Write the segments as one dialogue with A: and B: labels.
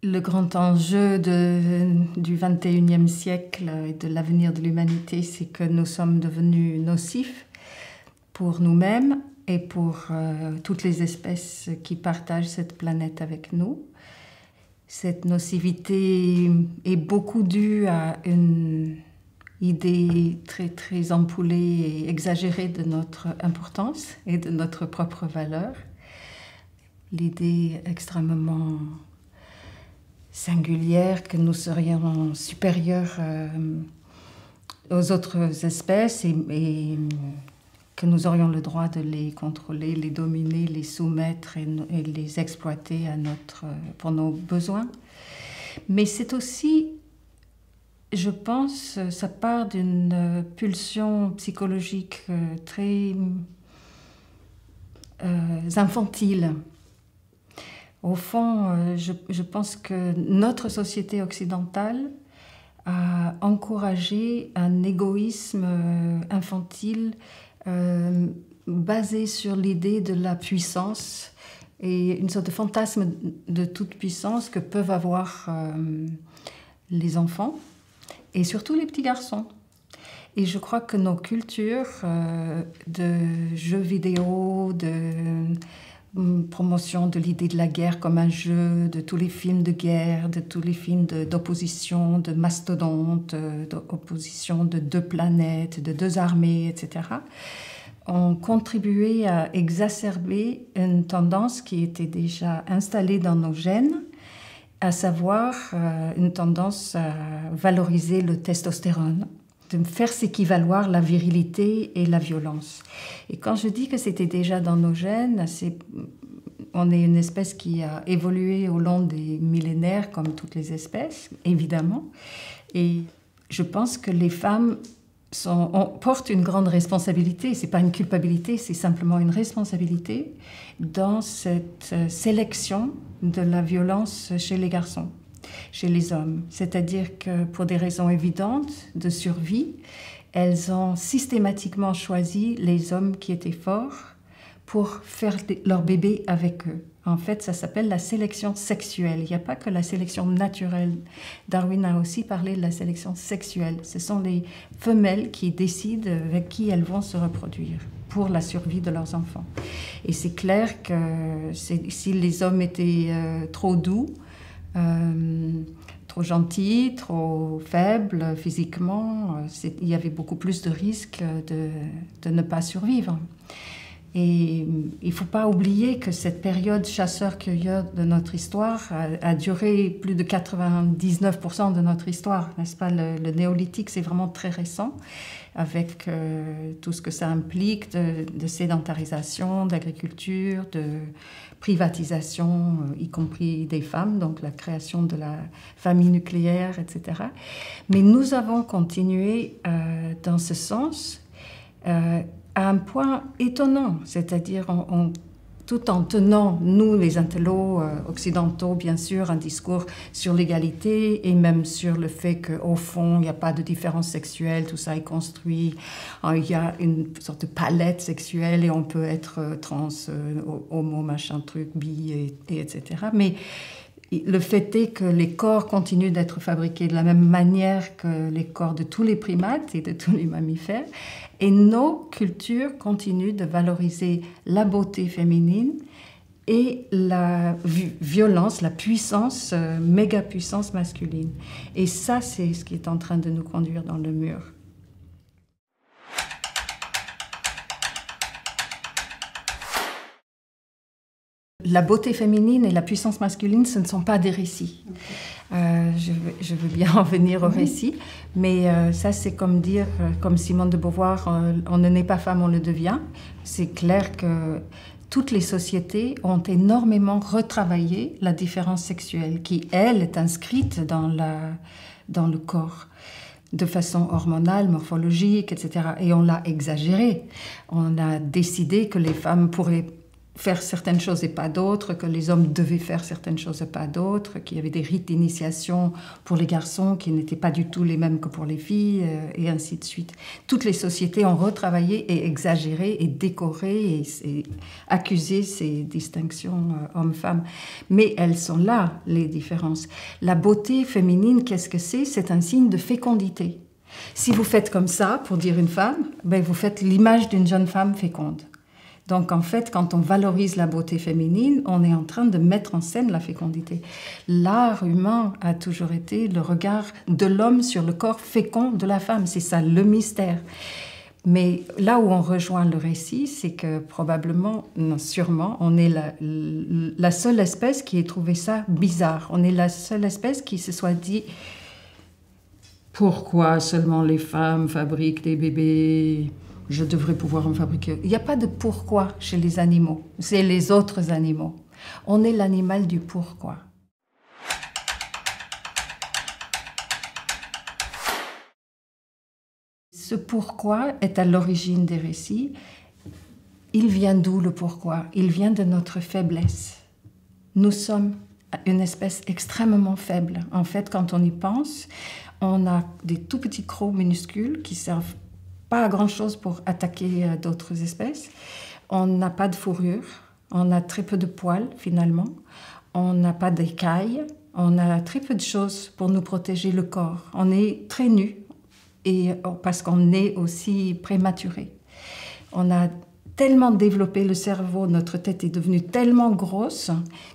A: Le grand enjeu du XXIe siècle et de l'avenir de l'humanité, c'est que nous sommes devenus nocifs pour nous-mêmes et pour toutes les espèces qui partagent cette planète avec nous. Cette nocivité est beaucoup due à une idée très, très ampoulée et exagérée de notre importance et de notre propre valeur. L'idée extrêmement singulière que nous serions supérieurs aux autres espèces et que nous aurions le droit de les contrôler, les dominer, les soumettre et les exploiter pour nos besoins. Mais c'est aussi, je pense, ça part d'une pulsion psychologique très infantile. Au fond, je pense que notre société occidentale a encouragé un égoïsme infantile basé sur l'idée de la puissance et une sorte de fantasme de toute puissance que peuvent avoir les enfants et surtout les petits garçons. Et je crois que nos cultures de jeux vidéo, de promotion de l'idée de la guerre comme un jeu, de tous les films de guerre, de tous les films d'opposition, de mastodontes, d'opposition de deux planètes, de deux armées, etc., ont contribué à exacerber une tendance qui était déjà installée dans nos gènes, à savoir une tendance à valoriser le testostérone, de faire s'équivaloir la virilité et la violence. Et quand je dis que c'était déjà dans nos gènes, on est une espèce qui a évolué au long des millénaires, comme toutes les espèces, évidemment. Et je pense que les femmes portent une grande responsabilité. Ce n'est pas une culpabilité, c'est simplement une responsabilité dans cette sélection de la violence chez les garçons, chez les hommes. C'est-à-dire que pour des raisons évidentes de survie, elles ont systématiquement choisi les hommes qui étaient forts pour faire leur bébé avec eux. En fait, ça s'appelle la sélection sexuelle. Il n'y a pas que la sélection naturelle. Darwin a aussi parlé de la sélection sexuelle. Ce sont les femelles qui décident avec qui elles vont se reproduire pour la survie de leurs enfants. Et c'est clair que si les hommes étaient trop doux, trop gentils, trop faibles physiquement, il y avait beaucoup plus de risques de ne pas survivre. Et il ne faut pas oublier que cette période chasseur-cueilleur de notre histoire a duré plus de 99% de notre histoire, n'est-ce pas? Le néolithique, c'est vraiment très récent, avec tout ce que ça implique de sédentarisation, d'agriculture, de privatisation, y compris des femmes, donc la création de la famille nucléaire, etc. Mais nous avons continué dans ce sens à un point étonnant, c'est-à-dire tout en tenant, nous les intellos occidentaux, bien sûr, un discours sur l'égalité et même sur le fait qu'au fond, il n'y a pas de différence sexuelle, tout ça est construit, il y a une sorte de palette sexuelle et on peut être trans, homo, machin, truc, bi, etc. Mais le fait est que les corps continuent d'être fabriqués de la même manière que les corps de tous les primates et de tous les mammifères. Et nos cultures continuent de valoriser la beauté féminine et la violence, la puissance, méga-puissance masculine. Et ça, c'est ce qui est en train de nous conduire dans le mur. La beauté féminine et la puissance masculine, ce ne sont pas des récits. Je veux bien en venir au récit, mais ça c'est comme dire, comme Simone de Beauvoir, on ne naît pas femme, on le devient. C'est clair que toutes les sociétés ont énormément retravaillé la différence sexuelle, qui, elle, est inscrite dans le corps, de façon hormonale, morphologique, etc. Et on l'a exagéré. On a décidé que les femmes pourraient faire certaines choses et pas d'autres, que les hommes devaient faire certaines choses et pas d'autres, qu'il y avait des rites d'initiation pour les garçons qui n'étaient pas du tout les mêmes que pour les filles, et ainsi de suite. Toutes les sociétés ont retravaillé et exagéré et décoré et accusé ces distinctions hommes-femmes. Mais elles sont là, les différences. La beauté féminine, qu'est-ce que c'est? C'est un signe de fécondité. Si vous faites comme ça, pour dire une femme, ben vous faites l'image d'une jeune femme féconde. Donc, en fait, quand on valorise la beauté féminine, on est en train de mettre en scène la fécondité. L'art humain a toujours été le regard de l'homme sur le corps fécond de la femme. C'est ça, le mystère. Mais là où on rejoint le récit, c'est que probablement, non, sûrement, on est la seule espèce qui ait trouvé ça bizarre. On est la seule espèce qui se soit dit « Pourquoi seulement les femmes fabriquent des bébés ? Je devrais pouvoir en fabriquer. » Il n'y a pas de pourquoi chez les animaux. C'est les autres animaux. On est l'animal du pourquoi. Ce pourquoi est à l'origine des récits. Il vient d'où le pourquoi? Il vient de notre faiblesse. Nous sommes une espèce extrêmement faible. En fait, quand on y pense, on a des tout petits crocs minuscules qui servent pas à grand-chose pour attaquer d'autres espèces. On n'a pas de fourrure, on a très peu de poils finalement, on n'a pas d'écailles, on a très peu de choses pour nous protéger le corps. On est très nus et parce qu'on est aussi prématuré. On a tellement développé le cerveau, notre tête est devenue tellement grosse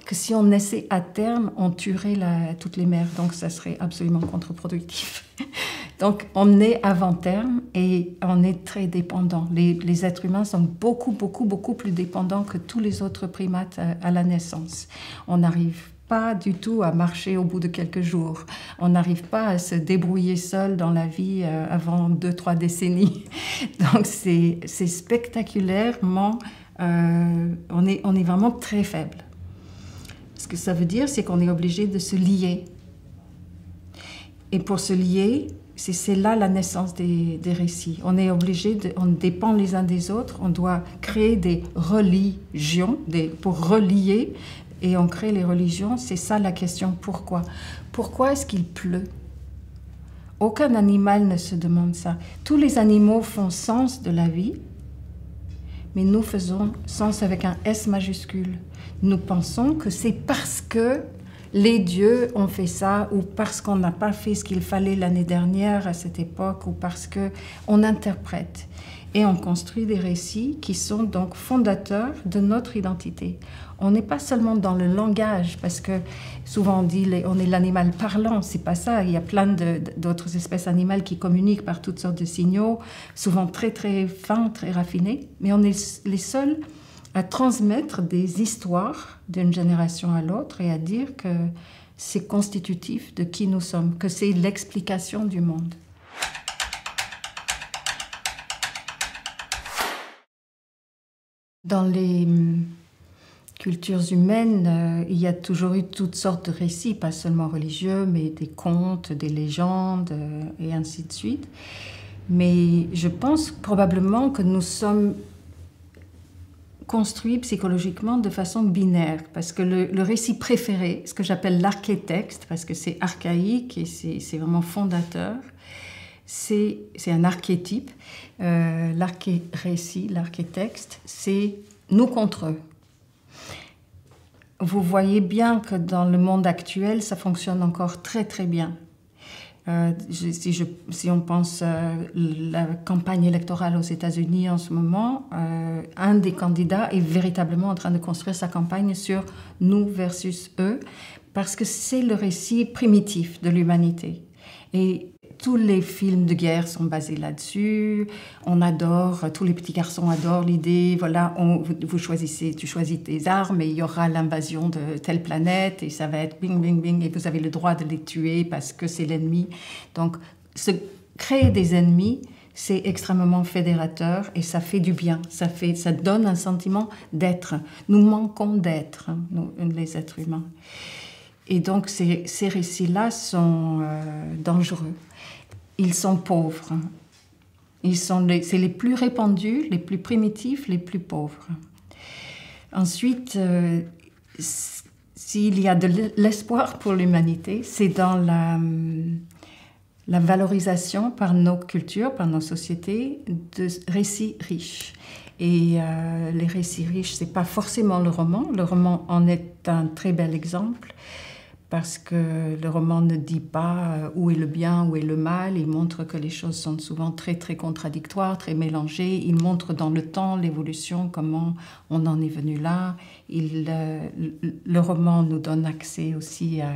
A: que si on naissait à terme, on tuerait toutes les mères. Donc ça serait absolument contre-productif. Donc on est avant terme et on est très dépendant. Les êtres humains sont beaucoup plus dépendants que tous les autres primates à la naissance. On n'arrive pas du tout à marcher au bout de quelques jours. On n'arrive pas à se débrouiller seul dans la vie avant 2-3 décennies. Donc c'est spectaculairement, on est vraiment très faible. Ce que ça veut dire, c'est qu'on est obligé de se lier. Et pour se lier, c'est là la naissance des récits. On est obligé, on dépend les uns des autres, on doit créer des religions pour relier, et on crée les religions. C'est ça la question, pourquoi? Pourquoi est-ce qu'il pleut? Aucun animal ne se demande ça. Tous les animaux font sens de la vie, mais nous faisons sens avec un S majuscule. Nous pensons que c'est parce que les dieux ont fait ça, ou parce qu'on n'a pas fait ce qu'il fallait l'année dernière à cette époque, ou parce qu'on interprète. Et on construit des récits qui sont donc fondateurs de notre identité. On n'est pas seulement dans le langage, parce que souvent on dit on est l'animal parlant, c'est pas ça. Il y a plein d'autres espèces animales qui communiquent par toutes sortes de signaux, souvent très très fins, très raffinés, mais on est les seuls à transmettre des histoires d'une génération à l'autre et à dire que c'est constitutif de qui nous sommes, que c'est l'explication du monde. Dans les cultures humaines, il y a toujours eu toutes sortes de récits, pas seulement religieux, mais des contes, des légendes, et ainsi de suite. Mais je pense probablement que nous sommes construit psychologiquement de façon binaire, parce que le récit préféré, ce que j'appelle l'archétexte, parce que c'est archaïque et c'est vraiment fondateur, c'est un archétype. L'arché-récit, l'archétexte, c'est nous contre eux. Vous voyez bien que dans le monde actuel, ça fonctionne encore très très bien. Si on pense la campagne électorale aux États-Unis en ce moment, un des candidats est véritablement en train de construire sa campagne sur nous versus eux, parce que c'est le récit primitif de l'humanité. Et tous les films de guerre sont basés là-dessus. On adore, tous les petits garçons adorent l'idée, voilà, tu choisis tes armes et il y aura l'invasion de telle planète et ça va être bing, bing, bing et vous avez le droit de les tuer parce que c'est l'ennemi. Donc, créer des ennemis, c'est extrêmement fédérateur et ça fait du bien. Ça donne un sentiment d'être. Nous manquons d'être, nous, les êtres humains. Et donc, ces récits-là sont dangereux. Ils sont pauvres. C'est les plus répandus, les plus primitifs, les plus pauvres. Ensuite, s'il y a de l'espoir pour l'humanité, c'est dans la valorisation par nos cultures, par nos sociétés, de récits riches. Et les récits riches, ce n'est pas forcément le roman. Le roman en est un très bel exemple, parce que le roman ne dit pas où est le bien, où est le mal. Il montre que les choses sont souvent très, très contradictoires, très mélangées. Il montre dans le temps l'évolution, comment on en est venu là. Le roman nous donne accès aussi à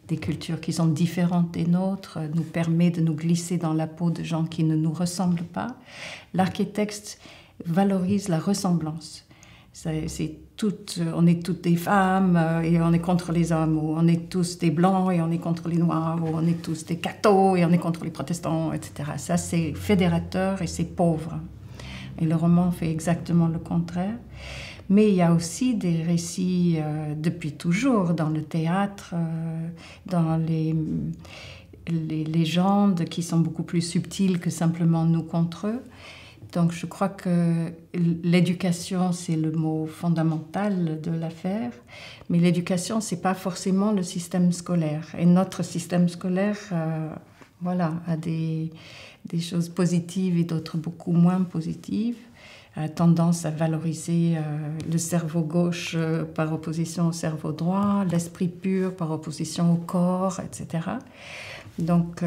A: des cultures qui sont différentes des nôtres, nous permet de nous glisser dans la peau de gens qui ne nous ressemblent pas. L'archétexte valorise la ressemblance. On est toutes des femmes et on est contre les hommes, ou on est tous des blancs et on est contre les noirs, ou on est tous des cathos et on est contre les protestants, etc. Ça, c'est fédérateur et c'est pauvre. Et le roman fait exactement le contraire. Mais il y a aussi des récits depuis toujours dans le théâtre, dans les légendes qui sont beaucoup plus subtiles que simplement nous contre eux. Donc je crois que l'éducation, c'est le mot fondamental de l'affaire, mais l'éducation, ce n'est pas forcément le système scolaire. Et notre système scolaire a des choses positives et d'autres beaucoup moins positives, a tendance à valoriser le cerveau gauche par opposition au cerveau droit, l'esprit pur par opposition au corps, etc. Donc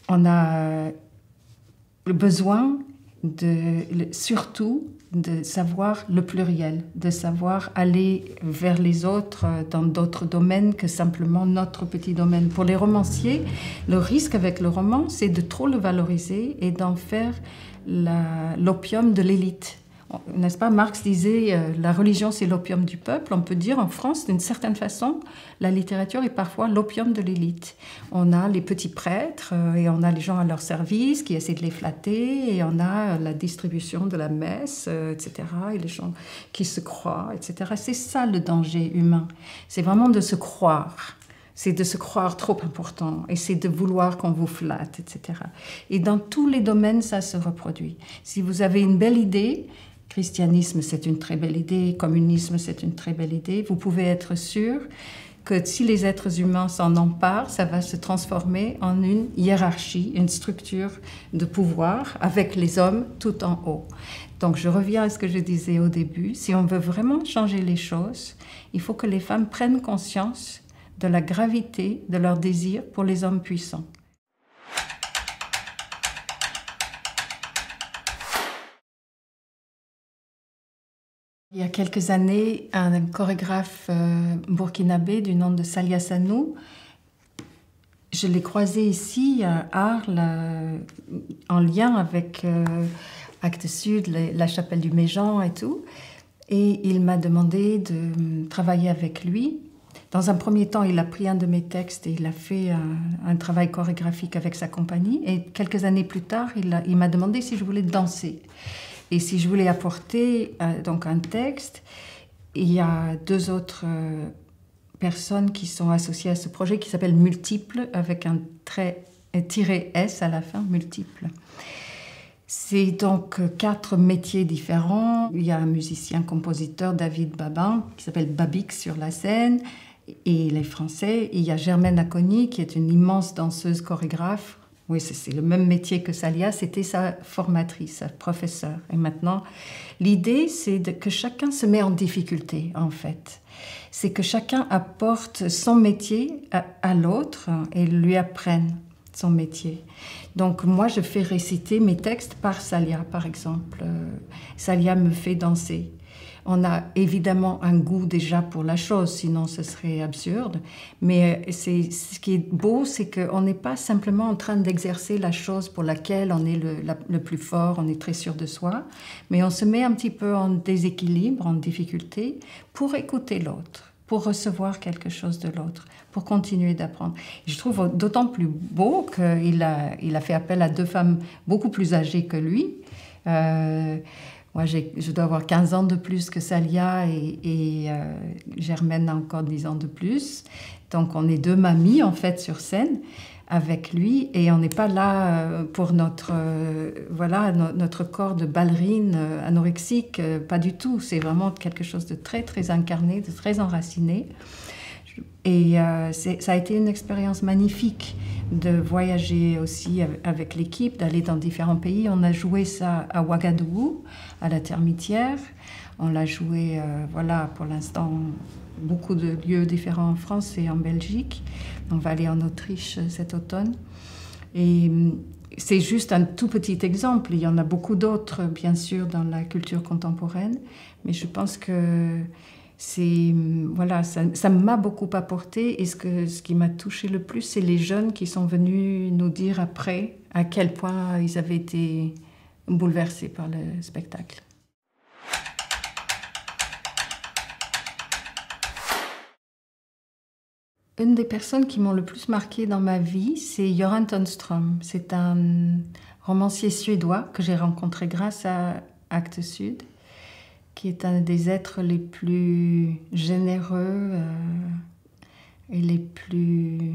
A: on a le besoin surtout de savoir le pluriel, de savoir aller vers les autres dans d'autres domaines que simplement notre petit domaine. Pour les romanciers, le risque avec le roman, c'est de trop le valoriser et d'en faire l'opium de l'élite. N'est-ce pas? Marx disait la religion, c'est l'opium du peuple. On peut dire en France, d'une certaine façon, la littérature est parfois l'opium de l'élite. On a les petits prêtres et on a les gens à leur service qui essaient de les flatter, et on a la distribution de la messe, etc. Et les gens qui se croient, etc. C'est ça le danger humain. C'est vraiment de se croire. C'est de se croire trop important et c'est de vouloir qu'on vous flatte, etc. Et dans tous les domaines, ça se reproduit. Si vous avez une belle idée, christianisme, c'est une très belle idée, communisme, c'est une très belle idée, vous pouvez être sûr que si les êtres humains s'en emparent, ça va se transformer en une hiérarchie, une structure de pouvoir avec les hommes tout en haut. Donc je reviens à ce que je disais au début, si on veut vraiment changer les choses, il faut que les femmes prennent conscience de la gravité de leur désir pour les hommes puissants. Il y a quelques années, un chorégraphe burkinabé du nom de Salia Sanou, je l'ai croisé ici à Arles en lien avec Actes Sud, la chapelle du Méjean et tout, et il m'a demandé de travailler avec lui. Dans un premier temps, il a pris un de mes textes et il a fait un travail chorégraphique avec sa compagnie. Et quelques années plus tard, il m'a demandé si je voulais danser. Et si je voulais apporter donc un texte. Il y a deux autres personnes qui sont associées à ce projet qui s'appelle Multiple, avec un tiret S à la fin, Multiple. C'est donc 4 métiers différents. Il y a un musicien-compositeur, David Babin, qui s'appelle Babix sur la scène, et il est français. Et il y a Germaine Acconi, qui est une immense danseuse chorégraphe. Oui, c'est le même métier que Salia, c'était sa formatrice, sa professeure. Et maintenant, l'idée, c'est que chacun se met en difficulté, en fait. C'est que chacun apporte son métier à l'autre et lui apprenne son métier. Donc moi, je fais réciter mes textes par Salia, par exemple. Salia me fait danser. On a évidemment un goût déjà pour la chose, sinon ce serait absurde. Mais ce qui est beau, c'est qu'on n'est pas simplement en train d'exercer la chose pour laquelle on est le plus fort, on est très sûr de soi, mais on se met un petit peu en déséquilibre, en difficulté, pour écouter l'autre, pour recevoir quelque chose de l'autre, pour continuer d'apprendre. Je trouve d'autant plus beau qu'il a fait appel à 2 femmes beaucoup plus âgées que lui. Moi, je dois avoir 15 ans de plus que Salia et Germaine a encore 10 ans de plus. Donc on est deux mamies en fait sur scène avec lui et on n'est pas là pour notre, notre corps de ballerine anorexique, pas du tout. C'est vraiment quelque chose de très très incarné, de très enraciné. Et ça a été une expérience magnifique de voyager aussi avec l'équipe, d'aller dans différents pays. On a joué ça à Ouagadougou, à la Termitière. On l'a joué, pour l'instant, beaucoup de lieux différents en France et en Belgique. On va aller en Autriche cet automne. Et c'est juste un tout petit exemple. Il y en a beaucoup d'autres, bien sûr, dans la culture contemporaine. Mais je pense que ça m'a beaucoup apporté. Et ce qui m'a touché le plus, c'est les jeunes qui sont venus nous dire après à quel point ils avaient été bouleversés par le spectacle. Une des personnes qui m'ont le plus marquée dans ma vie, c'est Göran Tunström. C'est un romancier suédois que j'ai rencontré grâce à Actes Sud, qui est un des êtres les plus généreux et les plus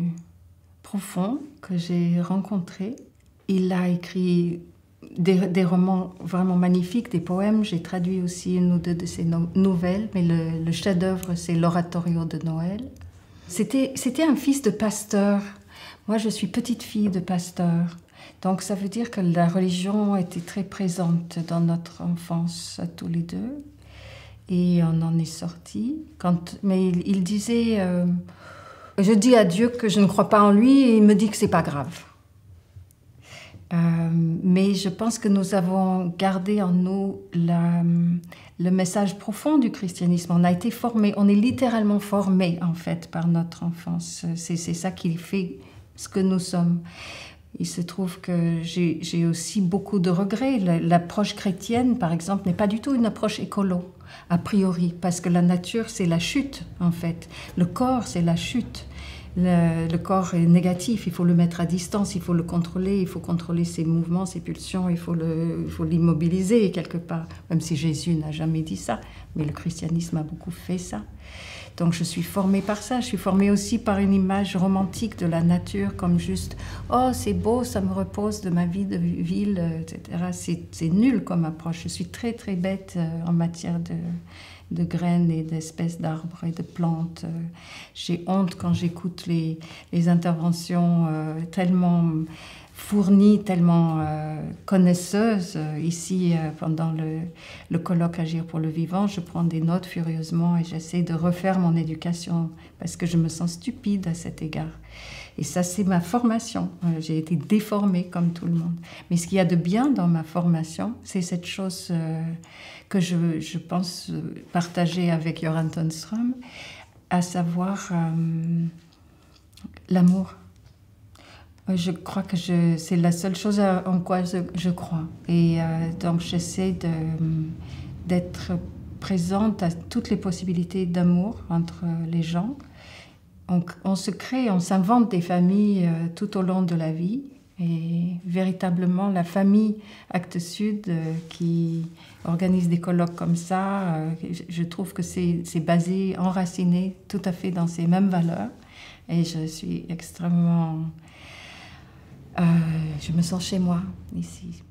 A: profonds que j'ai rencontrés. Il a écrit des romans vraiment magnifiques, des poèmes. J'ai traduit aussi une ou deux de ses nouvelles, mais le chef-d'œuvre, c'est l'Oratorio de Noël. C'était un fils de pasteur. Moi, je suis petite fille de pasteur. Donc, ça veut dire que la religion était très présente dans notre enfance, à tous les deux. Et on en est sortis. Mais il disait je dis à Dieu que je ne crois pas en lui et il me dit que c'est pas grave. Mais je pense que nous avons gardé en nous le message profond du christianisme. On a été formés, on est littéralement formés en fait par notre enfance. C'est ça qui fait ce que nous sommes. Il se trouve que j'ai aussi beaucoup de regrets. L'approche chrétienne, par exemple, n'est pas du tout une approche écolo, a priori, parce que la nature, c'est la chute, en fait. Le corps, c'est la chute. Le corps est négatif, il faut le mettre à distance, il faut le contrôler, il faut contrôler ses mouvements, ses pulsions, il faut l'immobiliser quelque part, même si Jésus n'a jamais dit ça, mais le christianisme a beaucoup fait ça. Donc je suis formée par ça, je suis formée aussi par une image romantique de la nature, comme juste « Oh, c'est beau, ça me repose de ma vie de ville, etc. » C'est nul comme approche, je suis très très bête en matière de graines et d'espèces d'arbres et de plantes. J'ai honte quand j'écoute les interventions tellement fournies, tellement connaisseuses. Ici, pendant le colloque Agir pour le vivant, je prends des notes furieusement et j'essaie de refaire mon éducation parce que je me sens stupide à cet égard. Et ça, c'est ma formation. J'ai été déformée comme tout le monde. Mais ce qu'il y a de bien dans ma formation, c'est cette chose que je pense partager avec Göran Tunström, à savoir l'amour. Je crois que c'est la seule chose en quoi je crois. Et donc, j'essaie d'être présente à toutes les possibilités d'amour entre les gens. On se crée, on s'invente des familles tout au long de la vie. Et véritablement, la famille Actes Sud qui organise des colloques comme ça, je trouve que c'est basé, enraciné tout à fait dans ces mêmes valeurs. Et je suis extrêmement... je me sens chez moi, ici.